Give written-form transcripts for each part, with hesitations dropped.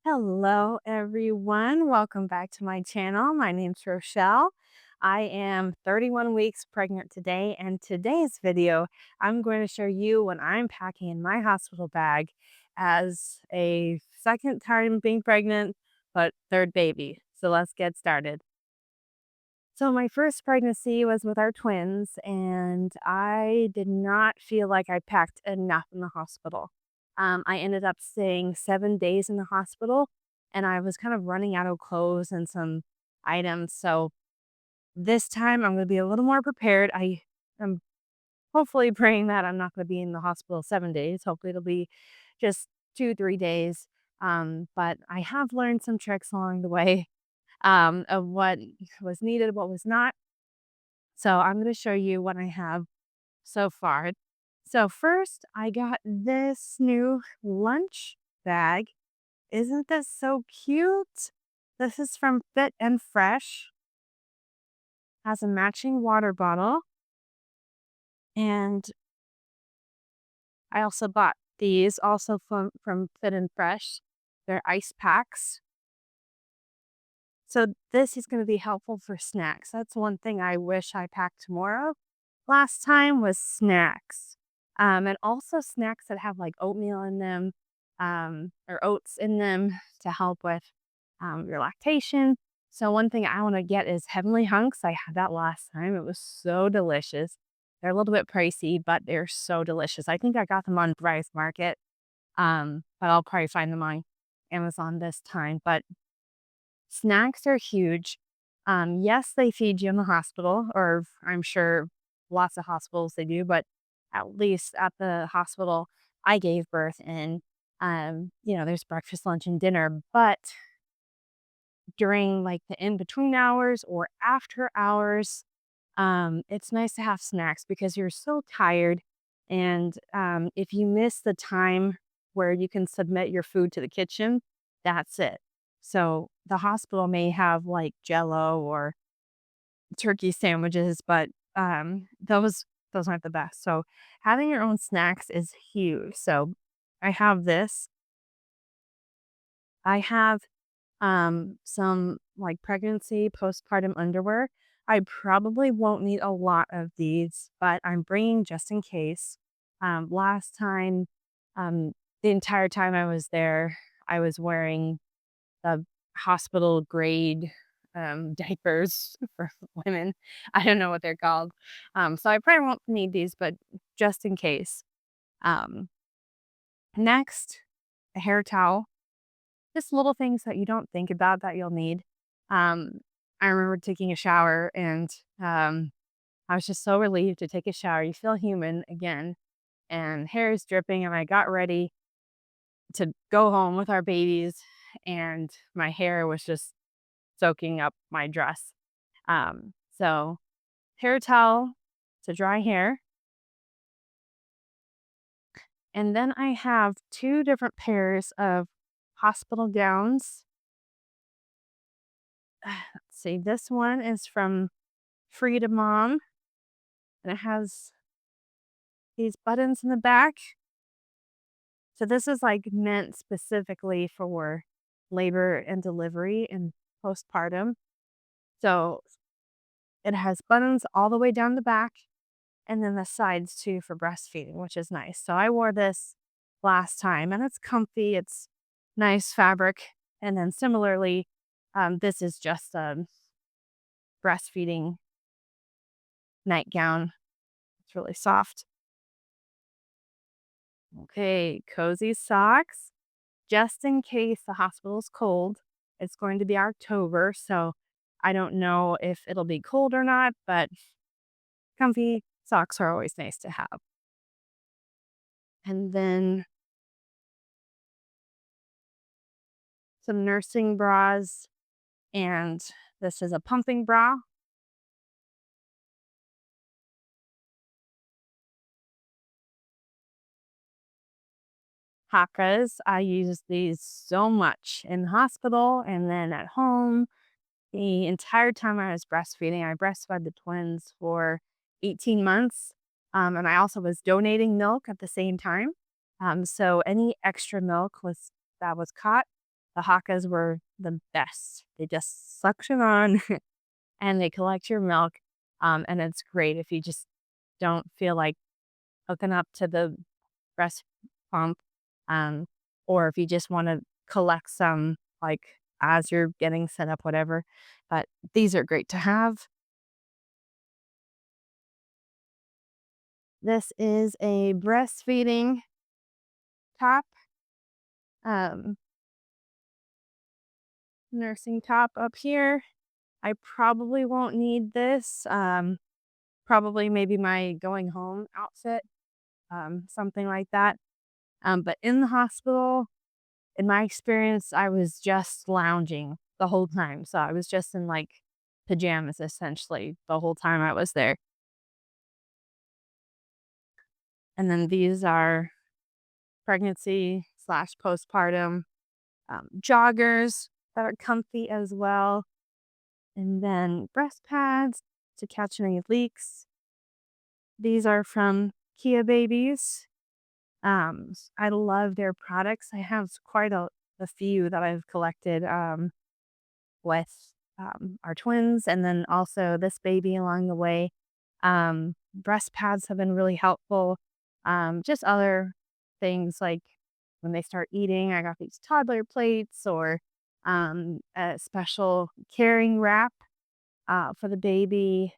Hello, everyone. Welcome back to my channel. My name's Rochelle. I am 31 weeks pregnant today, and today's video, I'm going to show you what I'm packing in my hospital bag as a second time being pregnant, but third baby. So let's get started. So, my first pregnancy was with our twins, and I did not feel like I packed enough in the hospital. I ended up staying 7 days in the hospital, and I was kind of running out of clothes and some items. So, this time I'm going to be a little more prepared. I am hopefully praying that I'm not going to be in the hospital 7 days. Hopefully, it'll be just 2, 3 days. But I have learned some tricks along the way of what was needed, what was not. So I'm going to show you what I have so far. So first, I got this new lunch bag. Isn't this so cute? This is from Fit and Fresh. Has a matching water bottle, and I also bought these also from Fit and Fresh. They're ice packs. So this is going to be helpful for snacks. That's one thing I wish I packed more of last time was snacks. And also snacks that have like oatmeal in them, or oats in them to help with your lactation. So one thing I want to get is Heavenly Hunks. I had that last time. It was so delicious. They're a little bit pricey, but they're so delicious. I think I got them on Bryce Market. But I'll probably find them on Amazon this time. But snacks are huge. Yes, they feed you in the hospital, or I'm sure lots of hospitals they do, but at least at the hospital I gave birth in, there's breakfast, lunch, and dinner. But during like the in between hours or after hours, it's nice to have snacks because you're so tired. And if you miss the time where you can submit your food to the kitchen, that's it. So the hospital may have like jello or turkey sandwiches, but those aren't the best. So having your own snacks is huge. So I have this. I have some like pregnancy postpartum underwear. I probably won't need a lot of these, but I'm bringing just in case. Last time, um, the entire time I was there, I was wearing the hospital grade diapers for women. I don't know what they're called. So I probably won't need these, but just in case. Um, Next, a hair towel. Just little things that you don't think about that you'll need. Um, I remember taking a shower and I was just so relieved to take a shower. You feel human again, and hair is dripping. And I got ready to go home with our babies, and my hair was just soaking up my dress. So hair towel to dry hair. And then I have two different pairs of hospital gowns. Let's see, this one is from Freedom Mom, and it has these buttons in the back. So this is like meant specifically for labor and delivery and postpartum. So it has buttons all the way down the back and then the sides too for breastfeeding, which is nice. So I wore this last time and it's comfy, it's nice fabric. And then similarly, this is just a breastfeeding nightgown. It's really soft. Okay, cozy socks. Just in case the hospital's cold. It's going to be October, so I don't know if it'll be cold or not, but comfy socks are always nice to have. And then some nursing bras, and this is a pumping bra. Hakas, I use these so much in hospital and then at home. The entire time I was breastfeeding, I breastfed the twins for 18 months. And I also was donating milk at the same time. So any extra milk was that was caught, The Hakas were the best. They just suction on and they collect your milk. And it's great if you just don't feel like hooking up to the breast pump, um, or if you just want to collect some, like as you're getting set up, whatever. But these are great to have. This is a breastfeeding top, um, nursing top up here. I probably won't need this. Probably maybe my going home outfit, something like that. But in the hospital, in my experience, I was just lounging the whole time. So I was just in like pajamas essentially the whole time I was there. And then these are pregnancy slash postpartum joggers that are comfy as well. And then breast pads to catch any leaks. These are from Kia Babies. I love their products. I have quite a few that I've collected with our twins and then also this baby along the way. Breast pads have been really helpful. Just other things like when they start eating, I got these toddler plates or a special caring wrap for the baby.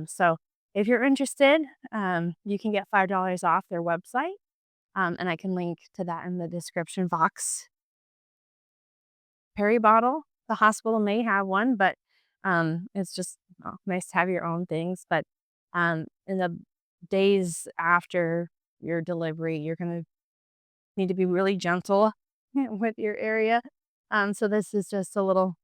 So if you're interested, you can get $5 off their website. And I can link to that in the description box. Peri bottle, the hospital may have one, but it's just nice to have your own things. But in the days after your delivery, you're going to need to be really gentle with your area. So this is just a little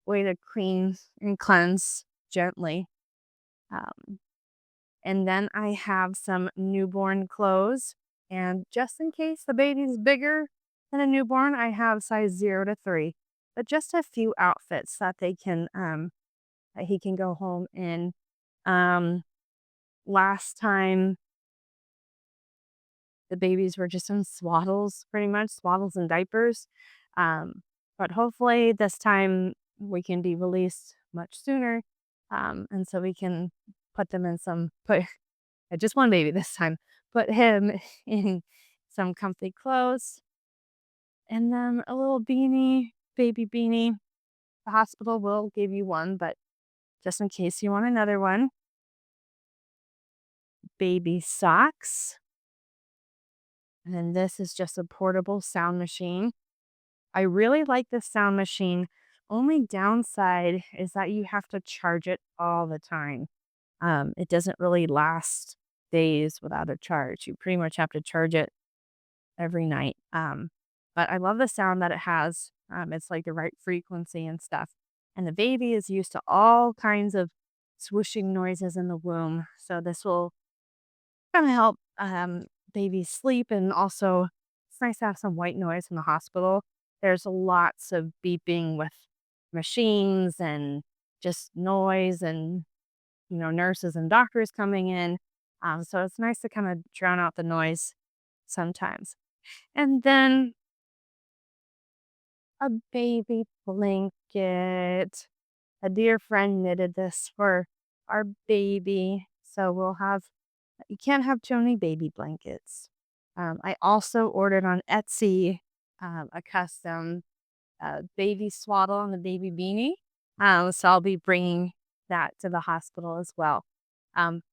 way to clean and cleanse gently. Um, and then I have some newborn clothes. And just in case the baby's bigger than a newborn, I have size 0 to 3. But just a few outfits that that he can go home in. Um, Last time the babies were just in swaddles, pretty much swaddles and diapers. Um, but hopefully this time we can be released much sooner. And so we can put them in put just one baby this time, put him in some comfy clothes and then a little beanie, baby beanie. The hospital will give you one, but just in case you want another one, baby socks. And then this is just a portable sound machine. I really like this sound machine. Only downside is that you have to charge it all the time. It doesn't really last days without a charge. You pretty much have to charge it every night. But I love the sound that it has. It's like the right frequency and stuff. And the baby is used to all kinds of swooshing noises in the womb. So this will kind of help baby sleep. And also, it's nice to have some white noise in the hospital. There's lots of beeping with machines and just noise and, nurses and doctors coming in. So it's nice to kind of drown out the noise sometimes. And then a baby blanket. A dear friend knitted this for our baby. So you can't have too many baby blankets. I also ordered on Etsy a custom baby swaddle and a baby beanie. So I'll be bringing that to the hospital as well.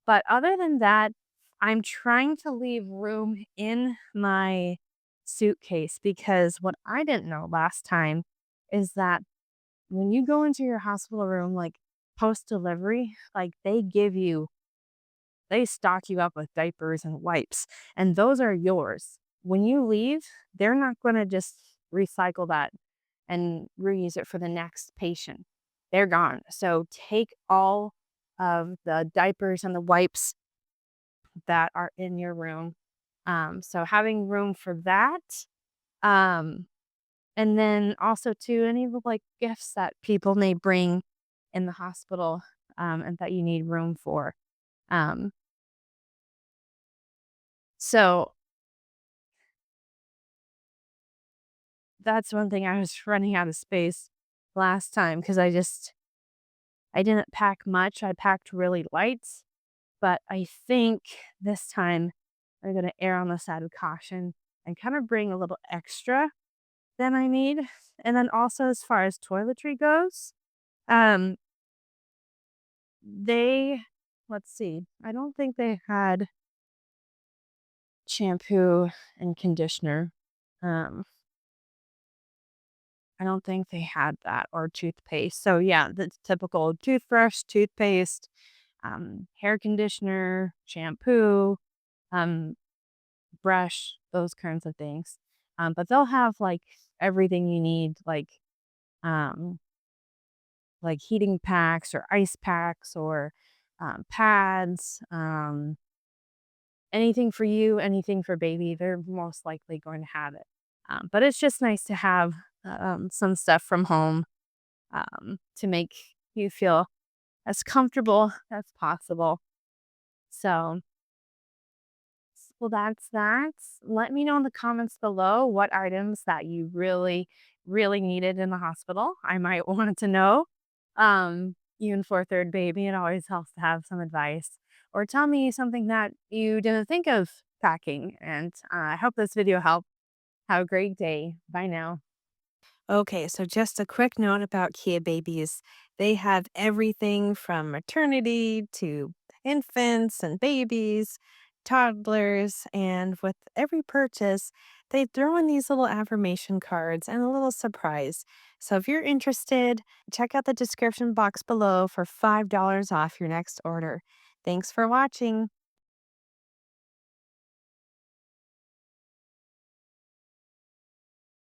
But other than that, I'm trying to leave room in my suitcase because what I didn't know last time is that when you go into your hospital room, like post delivery, like they stock you up with diapers and wipes, and those are yours. When you leave, they're not going to just recycle that and reuse it for the next patient. They're gone. So take all of the diapers and the wipes that are in your room. So having room for that. Um, and then also to any of the like gifts that people may bring in the hospital and that you need room for. Um, so that's one thing I was running out of space last time because I didn't pack much. I packed really light, but I think this time I'm gonna err on the side of caution and kind of bring a little extra than I need. And then also as far as toiletry goes, um, they let's see, I don't think they had shampoo and conditioner. Um, I don't think they had that or toothpaste. So yeah, the typical toothbrush, toothpaste, hair conditioner, shampoo, um, brush, those kinds of things. But they'll have like everything you need, um, like heating packs or ice packs or pads, anything for you, anything for baby. They're most likely going to have it. But it's just nice to have some stuff from home to make you feel as comfortable as possible. So, well, that's that. Let me know in the comments below what items that you really, really needed in the hospital. I might want to know. Even for a third baby, it always helps to have some advice. Or tell me something that you didn't think of packing. And I hope this video helped. Have a great day. Bye now. Okay, so just a quick note about Kia babies. They have everything from maternity to infants and babies, toddlers, and with every purchase, they throw in these little affirmation cards and a little surprise. So if you're interested, check out the description box below for $5 off your next order. Thanks for watching.